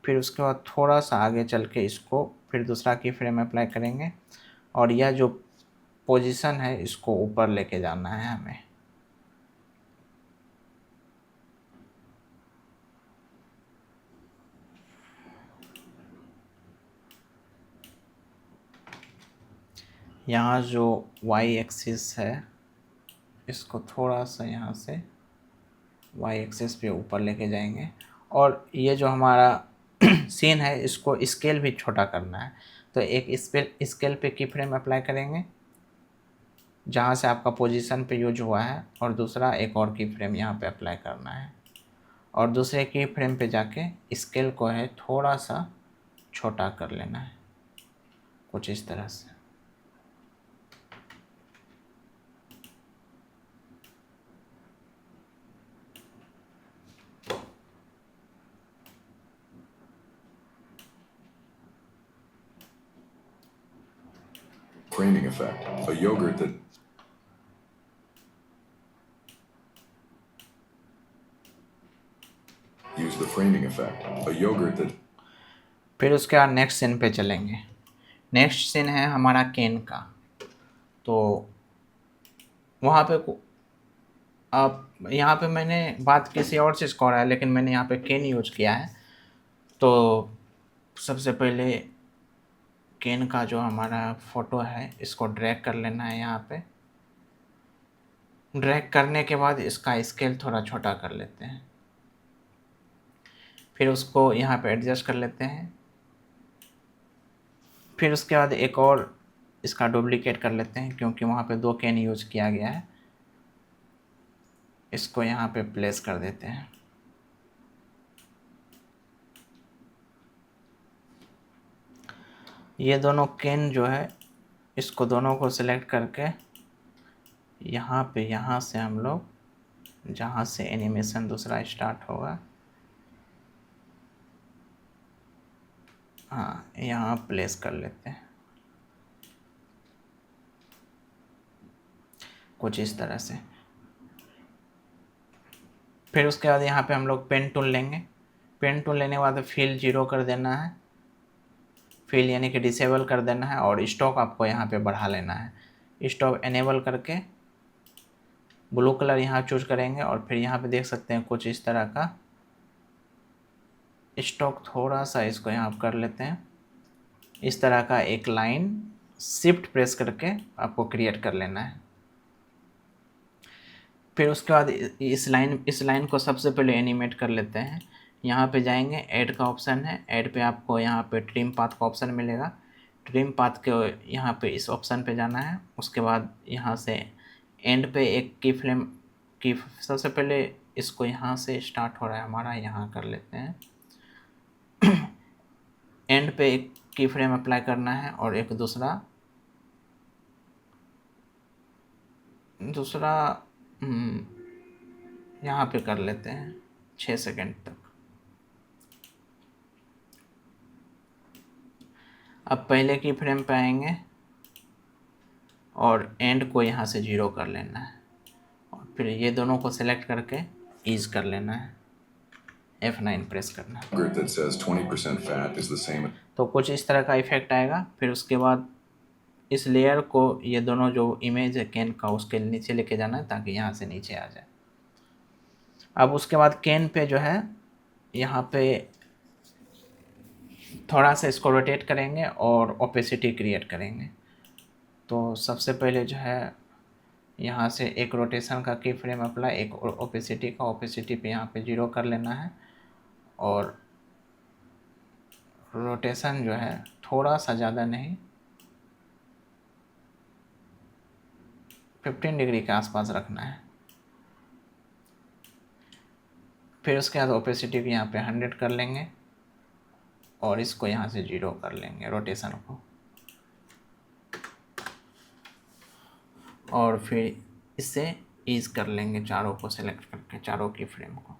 फिर उसके बाद थोड़ा सा आगे चल के इसको फिर दूसरा की फ्रेम अप्लाई करेंगे और यह जो पोजीशन है इसको ऊपर लेके जाना है हमें। यहाँ जो y एक्सिस है इसको थोड़ा सा यहाँ से y एक्सिस पे ऊपर लेके जाएंगे और ये जो हमारा सीन है इसको स्केल भी छोटा करना है। तो एक स्केल पे की फ्रेम अप्लाई करेंगे जहाँ से आपका पोजीशन पे यूज हुआ है और दूसरा एक और की फ्रेम यहाँ पे अप्लाई करना है और दूसरे की फ्रेम पे जाके स्केल को है थोड़ा सा छोटा कर लेना है, कुछ इस तरह से। Framing effect. A yogurt that use the framing effect. A yogurt that फिर उसके बाद नेक्स्ट सीन पे चलेंगे। नेक्स्ट सीन है हमारा केन का। तो वहाँ पे अब यहाँ पे मैंने बात किसी और चीज़ का हो रहा है, लेकिन मैंने यहाँ पे केन यूज किया है। तो सबसे पहले केन का जो हमारा फ़ोटो है इसको ड्रैग कर लेना है यहाँ पे। ड्रैग करने के बाद इसका स्केल थोड़ा छोटा कर लेते हैं। फिर उसको यहाँ पे एडजस्ट कर लेते हैं। फिर उसके बाद एक और इसका डुप्लीकेट कर लेते हैं, क्योंकि वहाँ पे 2 केन यूज किया गया है। इसको यहाँ पे प्लेस कर देते हैं। ये दोनों केन जो है इसको दोनों को सिलेक्ट करके यहाँ से हम लोग जहाँ से एनिमेशन दूसरा स्टार्ट होगा, हाँ, यहाँ प्लेस कर लेते हैं कुछ इस तरह से। फिर उसके बाद यहाँ पे हम लोग पेन टूल लेंगे। पेन टूल लेने के बाद फिल 0 कर देना है, फिल यानी कि डिसेबल कर देना है, और स्टॉक आपको यहाँ पे बढ़ा लेना है। स्टॉक एनेबल करके ब्लू कलर यहाँ चूज करेंगे, और फिर यहाँ पे देख सकते हैं कुछ इस तरह का स्टॉक। थोड़ा सा इसको यहाँ कर लेते हैं। इस तरह का एक लाइन शिफ्ट प्रेस करके आपको क्रिएट कर लेना है। फिर उसके बाद इस लाइन को सबसे पहले एनिमेट कर लेते हैं। यहाँ पे जाएंगे, ऐड का ऑप्शन है, ऐड पे आपको यहाँ पे ट्रिम पाथ का ऑप्शन मिलेगा। ट्रिम पाथ के यहाँ पे इस ऑप्शन पे जाना है। उसके बाद यहाँ से एंड पे एक की फ्रेम की, सबसे पहले इसको यहाँ से स्टार्ट हो रहा है हमारा, यहाँ कर लेते हैं। एंड पे एक की फ्रेम अप्लाई करना है, और एक दूसरा यहाँ पे कर लेते हैं 6 सेकंड तक। अब पहले की फ्रेम पे आएंगे और एंड को यहाँ से 0 कर लेना है, और फिर ये दोनों को सिलेक्ट करके ईज कर लेना है, F9 प्रेस करना है। yogurt that says 20% fat is the same. तो कुछ इस तरह का इफेक्ट आएगा। फिर उसके बाद इस लेयर को, ये दोनों जो इमेज है केन का, उसके नीचे लेके जाना है ताकि यहाँ से नीचे आ जाए। अब उसके बाद केन पे जो है यहाँ पे थोड़ा सा इसको रोटेट करेंगे और ओपेसिटी क्रिएट करेंगे। तो सबसे पहले जो है यहाँ से एक रोटेशन का की फ्रेम अप्लाई, एक ओपेसिटी का, ओपेसिटी पे यहाँ पे 0 कर लेना है, और रोटेशन जो है थोड़ा सा ज़्यादा नहीं, 15 डिग्री के आसपास रखना है। फिर उसके बाद ओपेसिटी को यहाँ पे 100 कर लेंगे, और इसको यहाँ से 0 कर लेंगे रोटेशन को, और फिर इससे ईज कर लेंगे चारों को सिलेक्ट करके, चारों की फ्रेम को।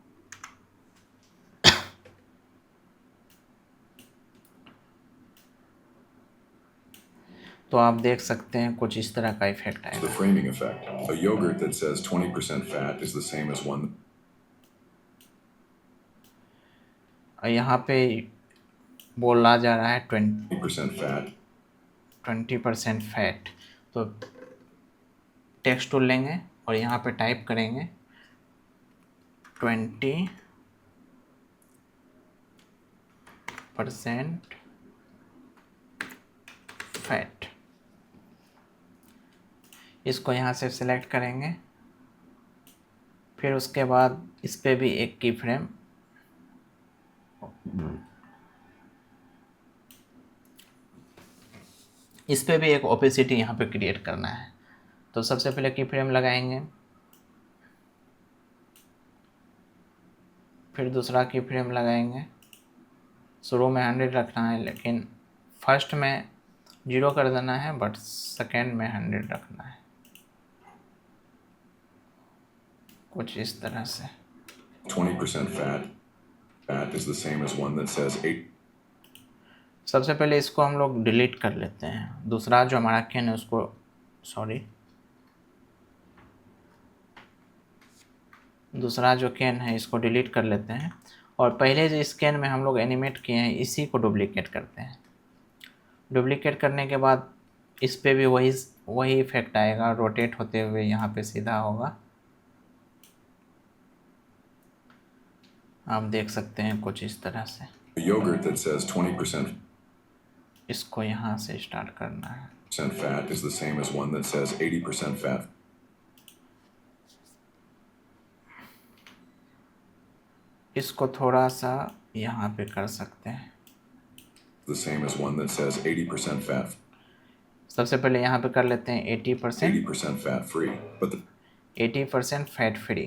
तो आप देख सकते हैं कुछ इस तरह का इफेक्ट The आएगा। framing effect. A yogurt that says 20% fat is the same as one. और यहाँ पे बोला जा रहा है 20% fat. 20% फैट। तो टेक्स्ट टूल लेंगे और यहाँ पे टाइप करेंगे 20% फैट। इसको यहाँ से सिलेक्ट करेंगे। फिर उसके बाद इस पे भी एक की फ्रेम, इस पे भी एक ओपेसिटी यहाँ पे क्रिएट करना है। तो सबसे पहले की फ्रेम लगाएंगे, फिर दूसरा की फ्रेम लगाएंगे। शुरू में 100 रखना है, लेकिन फर्स्ट में 0 कर देना है, बट सेकेंड में 100 रखना है, कुछ इस तरह से। 20% fat. Fat is the same as one that says 8. सबसे पहले इसको हम लोग डिलीट कर लेते हैं, दूसरा जो हमारा कैन है उसको, सॉरी, दूसरा जो कैन है इसको डिलीट कर लेते हैं और पहले जो स्कैन में हम लोग एनिमेट किए हैं इसी को डुप्लीकेट करते हैं। डुप्लीकेट करने के बाद इस पे भी वही इफेक्ट आएगा, रोटेट होते हुए यहाँ पे सीधा होगा। आप देख सकते हैं कुछ इस तरह से। A yogurt that says 20% इसको यहाँ से स्टार्ट करना है। fat is the same as one that says 80% fat. इसको थोड़ा सा यहाँ पे कर सकते हैं। The same as one that says 80% fat. सबसे पहले यहाँ पे कर लेते हैं 80%, 80% fat free. But the 80% fat free.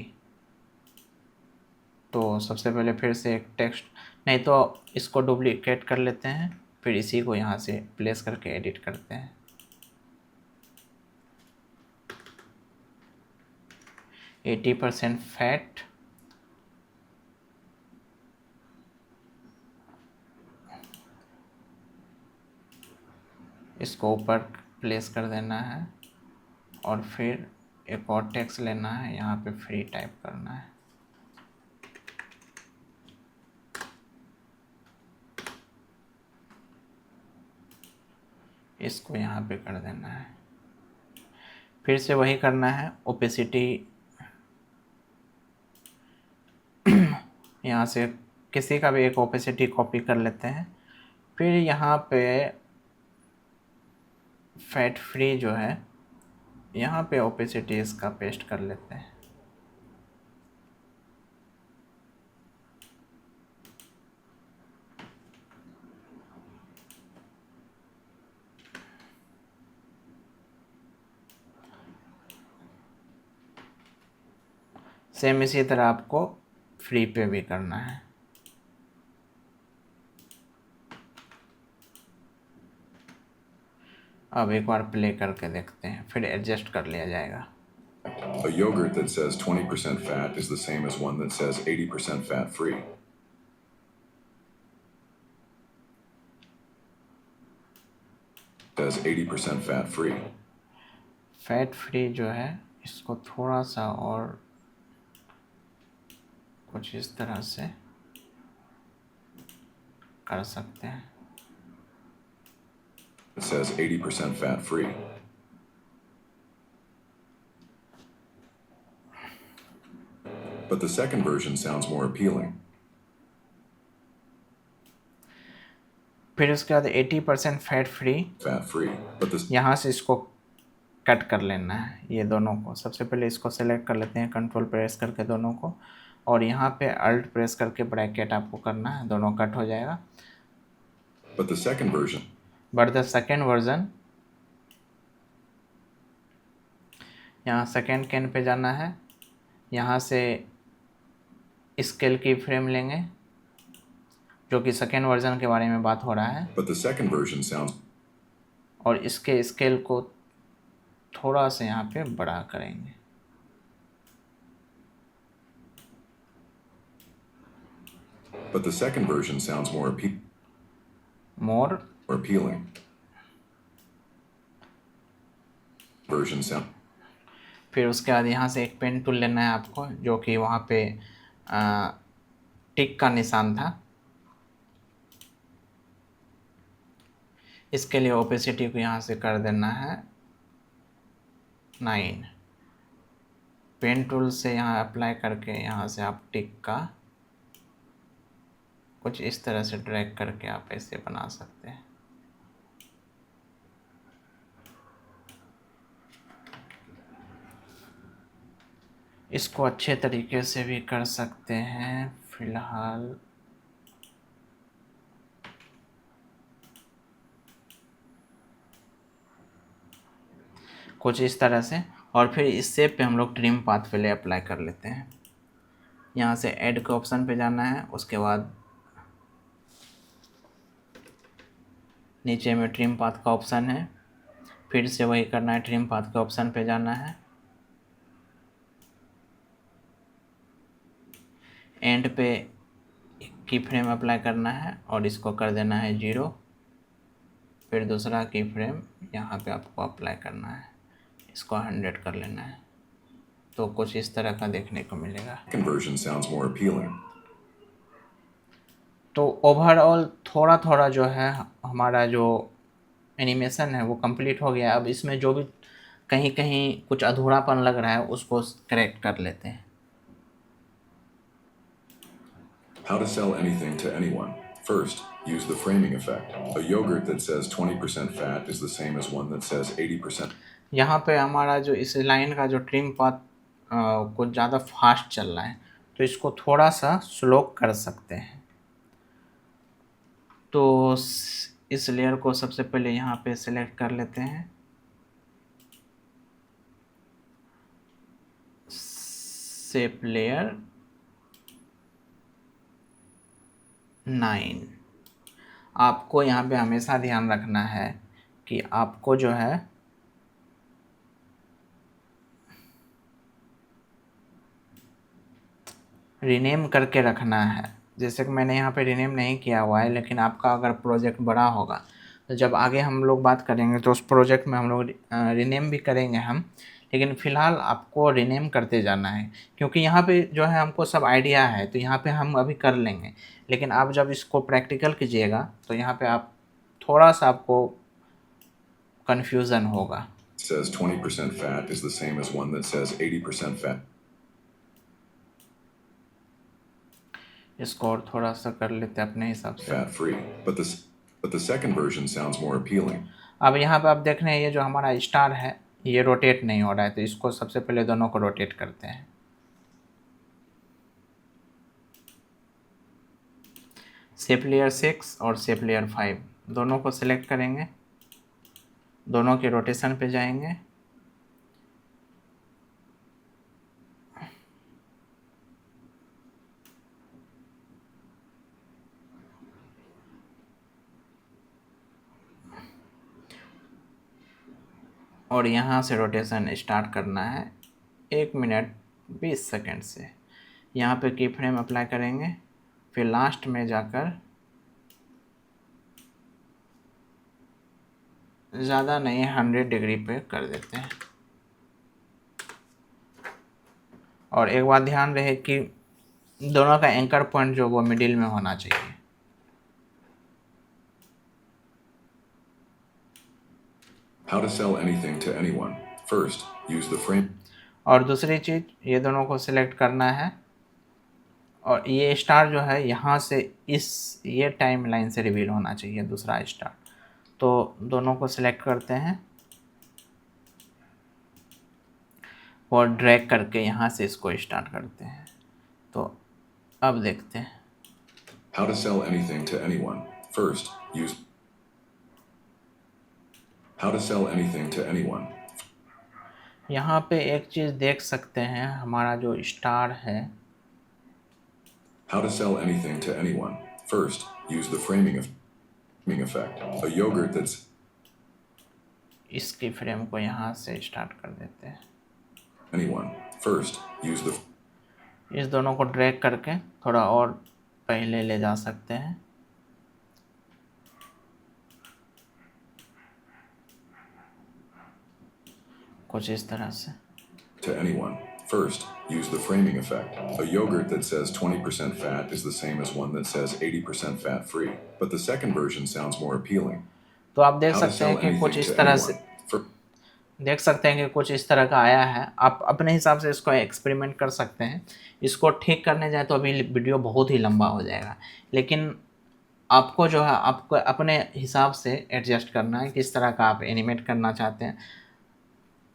तो सबसे पहले फिर से एक टेक्स्ट, नहीं तो इसको डुप्लीकेट कर लेते हैं, फिर इसी को यहाँ से प्लेस करके एडिट करते हैं। एटी % फैट, इसको ऊपर प्लेस कर देना है और फिर एक और टेक्स्ट लेना है, यहाँ पे फ्री टाइप करना है। इसको यहाँ पे कर देना है। फिर से वही करना है, ओपेसिटी यहाँ से किसी का भी एक ओपेसिटी कॉपी कर लेते हैं। फिर यहाँ पे फैट फ्री जो है, यहाँ पे ओपेसिटी इसका पेस्ट कर लेते हैं। सेम इसी तरह आपको फ्री पे भी करना है। अब एक बार प्ले करके देखते हैं, फिर एडजस्ट कर लिया जाएगा। a yogurt that says 20% fat is the same as one that says 80% fat free. Says 80% fat free. Fat free जो है इसको थोड़ा सा और कुछ इस तरह से कर सकते हैं। It says 80% fat free. But the second version sounds more appealing. फिर उसके बाद 80% fat free, Fat free. But the यहाँ से इसको कट कर लेना है, ये दोनों को। सबसे पहले इसको सेलेक्ट कर लेते हैं, कंट्रोल प्रेस करके दोनों को, और यहाँ पे अल्ट प्रेस करके ब्रैकेट आपको करना है, दोनों कट हो जाएगा। But the second version. But the second version, यहाँ सेकेंड कैन पे जाना है, यहाँ से स्केल की फ्रेम लेंगे, जो कि सेकेंड वर्जन के बारे में बात हो रहा है, But the second version sounds. और इसके स्केल को थोड़ा सा यहाँ पे बड़ा करेंगे। But the second version sounds more more appealing. Version sound. फिर उसके बाद यहाँ से एक पेन टूल लेना है आपको, जो कि वहाँ पे टिक का निशान था। इसके लिए ओपेसिटी को यहाँ से कर देना है 9। पेन टूल से यहाँ अप्लाई करके यहाँ से आप टिक का कुछ इस तरह से ड्रैग करके आप ऐसे बना सकते हैं। इसको अच्छे तरीके से भी कर सकते हैं। फिलहाल कुछ इस तरह से, और फिर इस शेप पे हम लोग ट्रिम पाथ पहले अप्लाई कर लेते हैं। यहाँ से ऐड के ऑप्शन पे जाना है, उसके बाद नीचे में ट्रिम पाथ का ऑप्शन है, फिर से वही करना है, ट्रिम पाथ के ऑप्शन पे जाना है, एंड पे की फ्रेम अप्लाई करना है और इसको कर देना है 0। फिर दूसरा की फ्रेम यहाँ पे आपको अप्लाई करना है, इसको 100 कर लेना है, तो कुछ इस तरह का देखने को मिलेगा। Conversion sounds more appealing. तो ओवरऑल थोड़ा थोड़ा जो है हमारा जो एनिमेशन है वो कंप्लीट हो गया। अब इसमें जो भी कहीं कहीं कुछ अधूरापन लग रहा है उसको करेक्ट कर लेते हैं। How to sell anything to anyone. First, use the framing effect. A yogurt that says 20% fat is the same as one that says 80%. यहाँ पे हमारा जो इस लाइन का जो ट्रिम पाथ कुछ ज़्यादा फास्ट चल रहा है, तो इसको थोड़ा सा स्लो कर सकते हैं। तो इस लेयर को सबसे पहले यहाँ पे सिलेक्ट कर लेते हैं, शेप लेयर 9। आपको यहाँ पे हमेशा ध्यान रखना है कि आपको जो है रीनेम करके रखना है। जैसे कि मैंने यहाँ पे रीनेम नहीं किया हुआ है, लेकिन आपका अगर प्रोजेक्ट बड़ा होगा तो जब आगे हम लोग बात करेंगे तो उस प्रोजेक्ट में हम लोग रीनेम भी करेंगे हम, लेकिन फ़िलहाल आपको रीनेम करते जाना है, क्योंकि यहाँ पे जो है हमको सब आइडिया है, तो यहाँ पे हम अभी कर लेंगे। लेकिन आप जब इसको प्रैक्टिकल कीजिएगा तो यहाँ पे आप थोड़ा सा आपको कन्फ्यूज़न होगा। Says 20% fat is the same as one that says 80% fat. इसको और थोड़ा सा कर लेते हैं अपने हिसाब से। Fat free, but the second version sounds more appealing. अब यहाँ पे आप देख रहे हैं ये जो हमारा स्टार है ये रोटेट नहीं हो रहा है, तो इसको सबसे पहले दोनों को रोटेट करते हैं। शेप लेयर 6 और शेप लेयर 5 दोनों को सिलेक्ट करेंगे, दोनों के रोटेशन पे जाएंगे, और यहाँ से रोटेशन स्टार्ट करना है 1 मिनट 20 सेकंड से। यहाँ पे की फ्रेम अप्लाई करेंगे, फिर लास्ट में जाकर ज़्यादा नहीं 100 डिग्री पे कर देते हैं। और एक बात ध्यान रहे कि दोनों का एंकर पॉइंट जो वो मिडिल में होना चाहिए। How to sell anything to anyone. First, use the frame. और दूसरी चीज़ ये दोनों को सिलेक्ट करना है, और ये स्टार जो है यहाँ से ये टाइम लाइन से रिवील होना चाहिए दूसरा स्टार। तो दोनों को सिलेक्ट करते हैं और ड्रैग करके यहाँ से इसको स्टार्ट करते हैं। तो अब देखते हैं। How to sell anything to anyone. First, use. How to sell anything to anyone. यहाँ पे एक चीज़ देख सकते हैं, हमारा जो स्टार है। How to sell anything to anyone. First, use the framing effect. A yogurt that's. इसकी फ्रेम को यहाँ से स्टार्ट कर देते हैं। Anyone. First, use the. इस दोनों को ड्रैग करके थोड़ा और पहले ले जा सकते हैं। कुछ इस तरह से। To anyone. First, use the framing effect. A yogurt that says 20% fat is the same as one that says 80% fat free, but the second version sounds more appealing. तो आप देख सकते हैं कि कुछ इस तरह से देख सकते हैं कि कुछ इस तरह का आया है। आप अपने हिसाब से इसको एक्सपेरिमेंट कर सकते हैं। इसको ठीक करने जाए तो अभी वीडियो बहुत ही लंबा हो जाएगा, लेकिन आपको जो है आपको अपने हिसाब से एडजस्ट करना है किस तरह का आप एनिमेट करना चाहते हैं।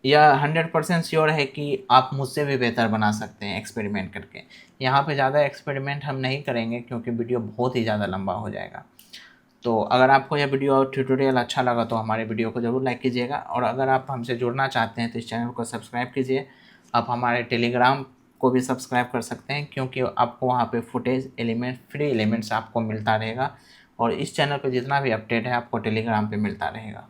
यह 100% श्योर है कि आप मुझसे भी बेहतर बना सकते हैं एक्सपेरिमेंट करके। यहाँ पे ज़्यादा एक्सपेरिमेंट हम नहीं करेंगे क्योंकि वीडियो बहुत ही ज़्यादा लंबा हो जाएगा। तो अगर आपको यह वीडियो और ट्यूटोरियल अच्छा लगा तो हमारे वीडियो को ज़रूर लाइक कीजिएगा, और अगर आप हमसे जुड़ना चाहते हैं तो इस चैनल को सब्सक्राइब कीजिए। आप हमारे टेलीग्राम को भी सब्सक्राइब कर सकते हैं, क्योंकि आपको वहाँ पे फुटेज एलिमेंट फ्री एलिमेंट्स आपको मिलता रहेगा, और इस चैनल पर जितना भी अपडेट है आपको टेलीग्राम पे मिलता रहेगा।